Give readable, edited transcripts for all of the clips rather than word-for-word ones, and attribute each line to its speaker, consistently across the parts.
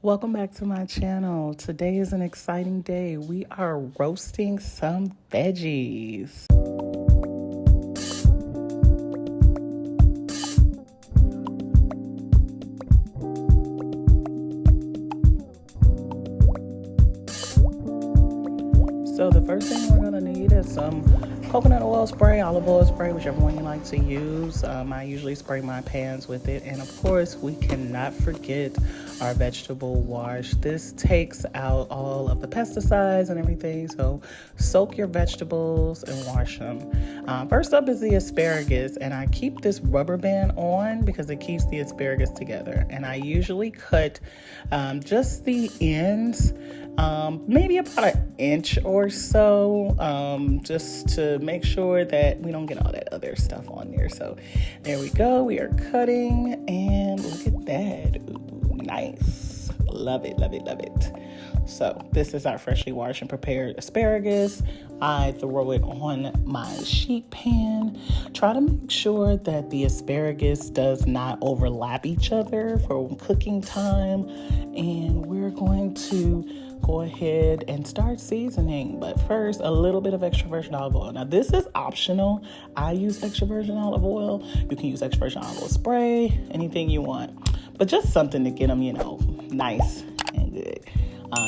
Speaker 1: Welcome back to my channel. Today is an exciting day. We are roasting some veggies. So the first thing we're gonna need is some coconut oil spray, olive oil spray, whichever one you like to use. I usually spray my pans with it. And of course, we cannot forget our vegetable wash. This takes out all of the pesticides and everything. So soak your vegetables and wash them. First up is the asparagus. And I keep this rubber band on because it keeps the asparagus together. And I usually cut just the ends, maybe about an inch or so, just to make sure that we don't get all that other stuff on there. So there we go. We are cutting, and look at that. Ooh, nice. Love it, love it, love it. So this is our freshly washed and prepared asparagus. I throw it on my sheet pan. Try to make sure that the asparagus does not overlap each other for cooking time. And we're going to go ahead and start seasoning. But first, a little bit of extra virgin olive oil. Now, this is optional. I use extra virgin olive oil. You can use extra virgin olive oil spray, anything you want. But just something to get them, nice and good.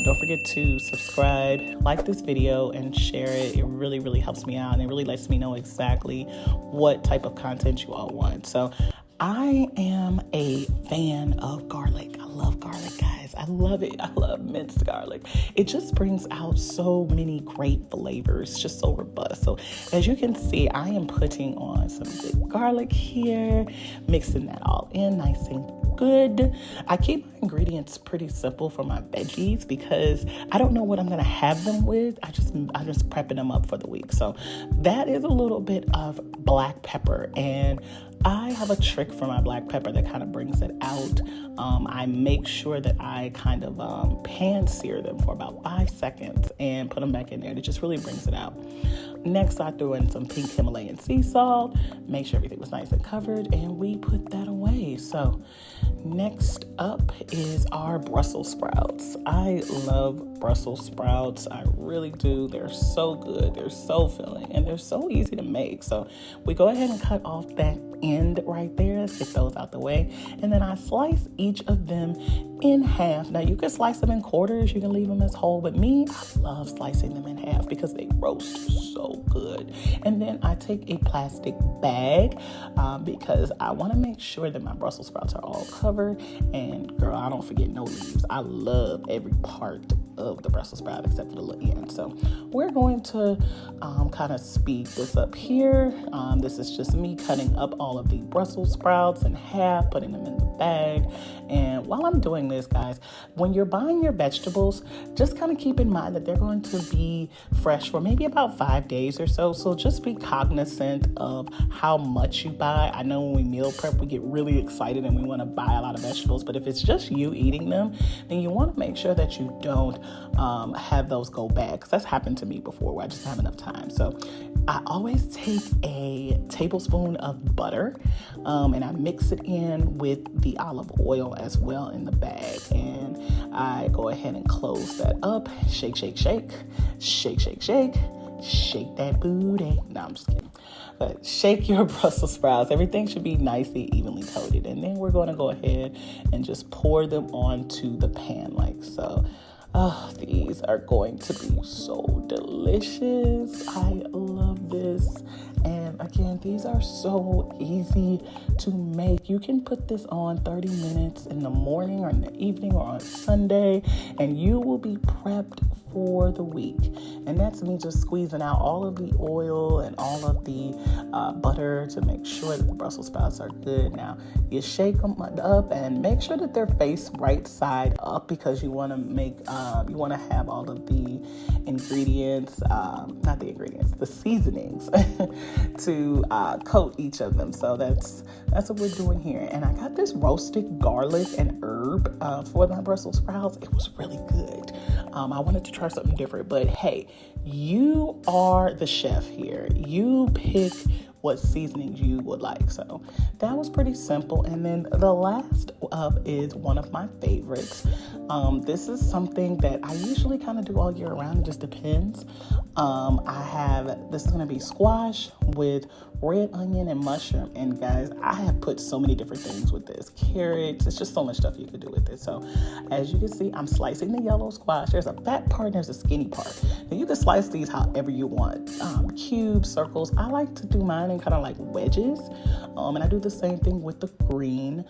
Speaker 1: Don't forget to subscribe, like this video, and share it. It really, really helps me out, and it really lets me know exactly what type of content you all want. So I am a fan of garlic. I love garlic, guys. I love it. I love minced garlic. It just brings out so many great flavors, just so robust. So as you can see, I am putting on some good garlic here, mixing that all in nice and good. I keep my ingredients pretty simple for my veggies because I don't know what I'm going to have them with. I'm just prepping them up for the week. So that is a little bit of black pepper, and I have a trick for my black pepper that kind of brings it out. I make sure that I kind of pan sear them for about 5 seconds and put them back in there. And it just really brings it out. Next, I threw in some pink Himalayan sea salt, make sure everything was nice and covered, and we put that away. So next up is our Brussels sprouts. I love Brussels sprouts. I really do. They're so good. They're so filling, and they're so easy to make. So we go ahead and cut off that end right there. Let's get those out the way. And then I slice each of them in half. Now you can slice them in quarters. You can leave them as whole. But me, I love slicing them in half because they roast so good. And then I take a plastic bag because I want to make sure that my Brussels sprouts are all covered. And girl, I don't forget no leaves. I love every part of the Brussels sprout except for the little end. So we're going to kind of speed this up here. This is just me cutting up all of the Brussels sprouts in half, putting them in the bag. And while I'm doing this, guys, when you're buying your vegetables, just kind of keep in mind that they're going to be fresh for maybe about 5 days or so. So just be cognizant of how much you buy. I know when we meal prep, we get really excited and we want to buy a lot of vegetables, but if it's just you eating them, then you want to make sure that you don't have those go bad, because that's happened to me before where I just have enough time. So I always take a tablespoon of butter and I mix it in with the olive oil as well in the bag, and I go ahead and close that up. Shake, shake, shake, shake, shake, shake, shake that booty. No, I'm just kidding. But shake your Brussels sprouts. Everything should be nicely evenly coated, and then we're going to go ahead and just pour them onto the pan like so. Oh, these are going to be so delicious. I love this. And again, these are so easy to make. You can put this on 30 minutes in the morning or in the evening or on Sunday, and you will be prepped for the week. And that's me just squeezing out all of the oil and all of the butter to make sure that the Brussels sprouts are good. Now, you shake them up and make sure that they're faced right side up, because you want to have all of the ingredients, the seasonings to coat each of them. So that's what we're doing here. And I got this roasted garlic and herb for my Brussels sprouts. It was really good. I wanted to try something different, but hey, you are the chef here. You pick what seasonings you would like. So that was pretty simple. And then the last up is one of my favorites, This is something that I usually kind of do all year round. It just depends. This is going to be squash with red onion and mushroom. And guys, I have put so many different things with this. Carrots, it's just so much stuff you could do with it. So as you can see, I'm slicing the yellow squash. There's a fat part and there's a skinny part. Now you can slice these however you want. Cubes, circles. I like to do mine in kind of like wedges. And I do the same thing with the green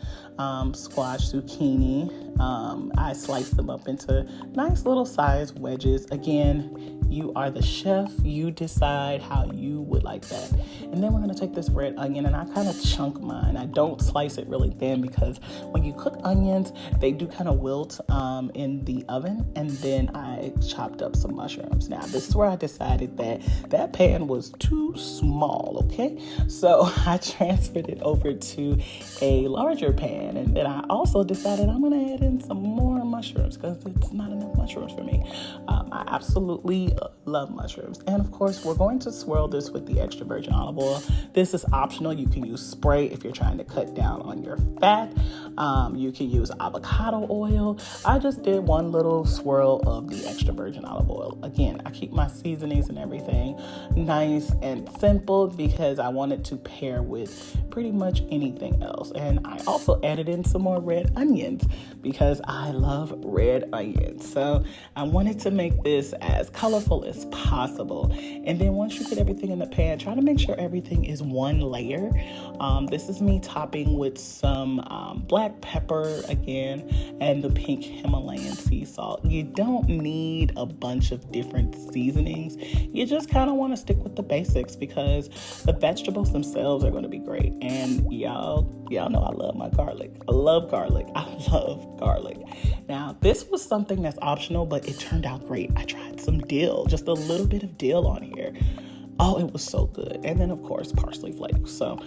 Speaker 1: squash, zucchini. I slice them up into nice little size wedges. Again, you are the chef. You decide how you would like that. And then we're going to take this red onion and I kind of chunk mine. I don't slice it really thin because when you cook onions, they do kind of wilt in the oven. And then I chopped up some mushrooms. Now, this is where I decided that pan was too small, okay? So I transferred it over to a larger pan. And then I also decided I'm going to add in some more mushrooms because it's not enough mushrooms for me. I absolutely love mushrooms. And of course, we're going to swirl this with the extra virgin olive oil. This is optional. You can use spray if you're trying to cut down on your fat. You can use avocado oil. I just did one little swirl of the extra virgin olive oil. Again, I keep my seasonings and everything nice and simple because I wanted to pair with pretty much anything else. And I also added in some more red onions because I love red onions. So I wanted to make this as colorful as possible. And then once you get everything in the pan, try to make sure everything is one layer. This is me topping with some black pepper again and the pink Himalayan sea salt. You don't need a bunch of different seasonings. You just kind of want to stick with the basics because the vegetables themselves are going to be great. And y'all know I love my garlic. I love garlic. Now, this was something that's optional, but it turned out great. I tried some dill, just a little bit of dill on here. Oh, it was so good. And then, of course, parsley flakes. So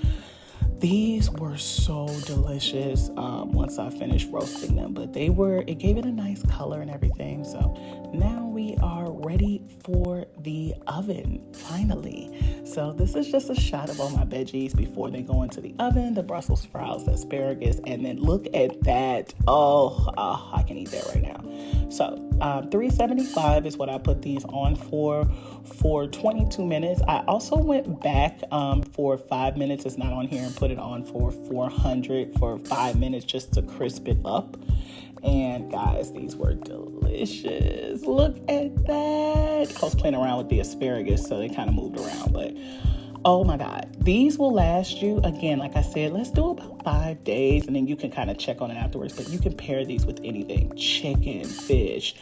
Speaker 1: these were so delicious once I finished roasting them, but it gave it a nice color and everything. So now we are ready for the oven, finally. So this is just a shot of all my veggies before they go into the oven, the Brussels sprouts, the asparagus, and then look at that. Oh, I can eat that right now. So 375 is what I put these on for 22 minutes. I also went back for 5 minutes. It's not on here, and put it on for 400 for 5 minutes just to crisp it up. And guys, these were delicious. Look at that. I was playing around with the asparagus, so they kind of moved around, but oh my God, these will last you, again, like I said, let's do about 5 days, and then you can kind of check on it afterwards. But you can pair these with anything, chicken, fish,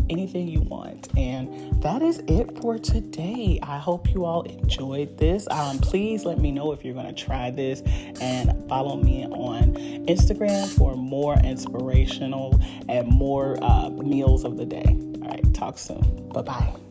Speaker 1: anything you want. And that is it for today. I hope you all enjoyed this. Please let me know if you're going to try this, and follow me on Instagram for more inspirational and more meals of the day. All right, talk soon. Bye-bye.